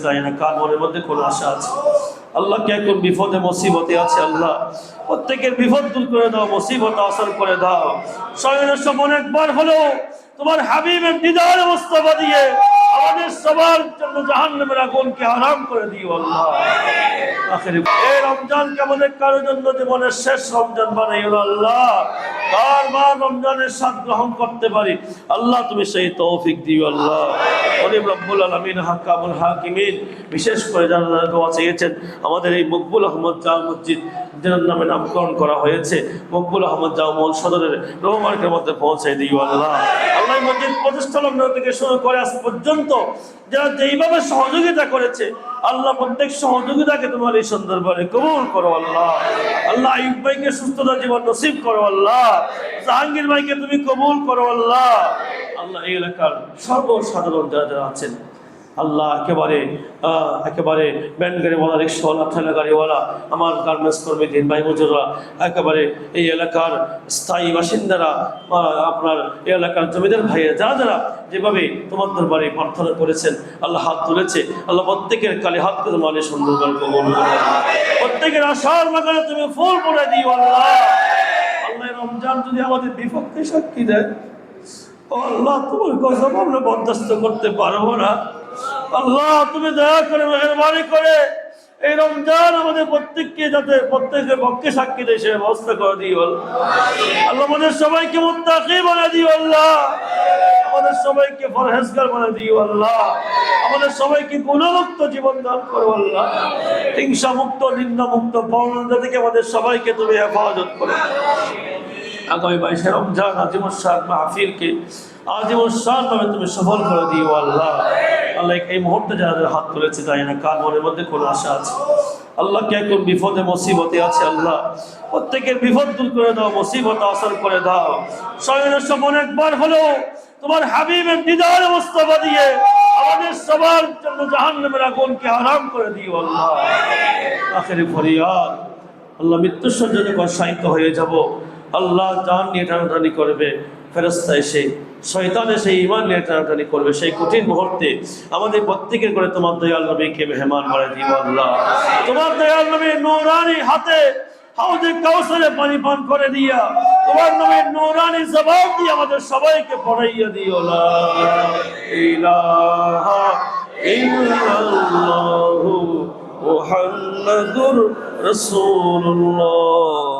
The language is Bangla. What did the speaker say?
জানি না কার মনের মধ্যে কোন আশা আছে। আল্লাহ কে কোন বিপদে মুসিবতে আছে আল্লাহ প্রত্যেকের বিপদ দূর করে দাও, মুসিবত আসর করে দাও। শয়নের সমন একবার হলো তোমার হাবিবের দিদার মুস্তাফা দিয়ে আমাদের সবার জন্য জাহান্নামের আগুনকে হারাম করে দিও আল্লাহ। আখির এই রমজানকে আমাদের কারোর জন্য জীবনের শেষ রমজান বানাইও আল্লাহ। বারবার রমজানের স্বাদ গ্রহণ করতে পারি আল্লাহ, তুমি সেই তৌফিক দিও আল্লাহ। করিম রব্বুল আলামিন হাকামুল হাকিমিন, বিশেষ করে যারা যারা দোয়া চেয়েছেন আমাদের এই মকবুল আহমদ জামে মসজিদ যার নামে নামকরণ করা হয়েছে, মকবুল আহমদ জামে মসজিদ সদরের রোমার্কের মধ্যে পৌঁছে দিও আল্লাহ। আল্লাহ মসজিদ প্রতিষ্ঠা লগ্ন থেকে শুরু করে আজ পর্যন্ত যারা যেইভাবে সহযোগিতা করেছে আল্লাহ প্রত্যেক সহযোগিতাকে তোমার এই সুন্দর দরবারে কবুল করো আল্লাহ। আল্লাহ আইয়ুব ভাইকে সুস্থতা জীবন নসিব করো আল্লাহ। জাহাঙ্গীর ভাইকে তুমি কবুল করো আল্লাহ। আল্লাহ এই এলাকার সর্বসাধারণ যারা যারা আছেন আল্লাহ একেবারে ব্যান গাড়িওয়ালা, রিক্সাওয়ালা, ঠেলা গাড়িওয়ালা, আমার গার্মেন্টস কর্মী, দিন ভাই মজুররা, একেবারে এই এলাকার স্থায়ী বাসিন্দারা, আপনার এই এলাকার জমিদার ভাইয়েরা যারা যারা যেভাবে তোমার দরবারে প্রার্থনা করেছেন আল্লাহ হাত তুলেছে আল্লাহ প্রত্যেকের কালে হাতকে তোমার সুন্দর করে কবুল করো। প্রত্যেকের আশার বাগানে তুমি ফুল করে দিও আল্লাহ। আল্লাহ রমজান যদি আমাদের বিপক্ষে সাক্ষী দেয় আল্লাহ তোমার কথা আমরা বরদাস্ত করতে পারবো না। আল্লাহ তুমি দয়া করে মেহেরবানি করে এই রমজান আমাদের প্রত্যেককে যাতে প্রত্যেকের পক্ষে সাক্ষী দেয় সে ব্যবস্থা করে দিও আল্লাহ। আমাদের সবাইকে মুত্তাকি বানিয়ে দিও আল্লাহ। আমাদের সবাইকে পরহেজগার বানিয়ে দিও আল্লাহ। আমাদের সবাইকে গুণমুক্ত জীবন দান করো আল্লাহ। হিংসা মুক্ত, নিন্দা মুক্ত, পরনিন্দা থেকে আমাদের সবাইকে তুমি হেফাজত করো। আগামী 22 রমজান আজিমুস শান মাহফিলকে আজিমুস শান ভাবে তুমি সফল করে দিও আল্লাহ। আল্লাহ এই মুহূর্তে যারা হাত তুলেছে জানি না কার মনের মধ্যে কোন আশা আছে আল্লাহ কে কোন বিপদে মুসিবতে আছে আল্লাহ প্রত্যেকের বিপদ দূর করে দাও, মুসিবত আসর করে দাও। শয়নের সমন একবার হলো তোমার হাবিবের দিদার মুস্তাফা দিয়ে আমাদের সবার জন্য জাহান্নামের আগুনকে হারাম করে দিও আল্লাহ। আখিরি ফরিয়াদ আল্লাহ মৃত্যুর সজ্জাতে কষায়িত হয়ে যাব আল্লাহ, জান নিয়ে টানাটানি করবে, ফেরেশতা এসে শয়তান এসে ঈমান নিয়ে টানাটানি করবে, সেই কঠিন মুহূর্তে আমাদের প্রত্যেকের করে তোমার দয়াল নবীকে মেহমান বানিয়ে দিও আল্লাহ। তোমার দয়াল নবীর নূরানি হাতে হাউজে কাউসারে পানি পান করে দিয়া তোমার নবীর নূরানি জবান দিয়ে আমাদের সবাইকে পড়াইয়া দিও লা ইলাহা ইল্লাল্লাহু মুহাম্মাদুর রাসূলুল্লাহ।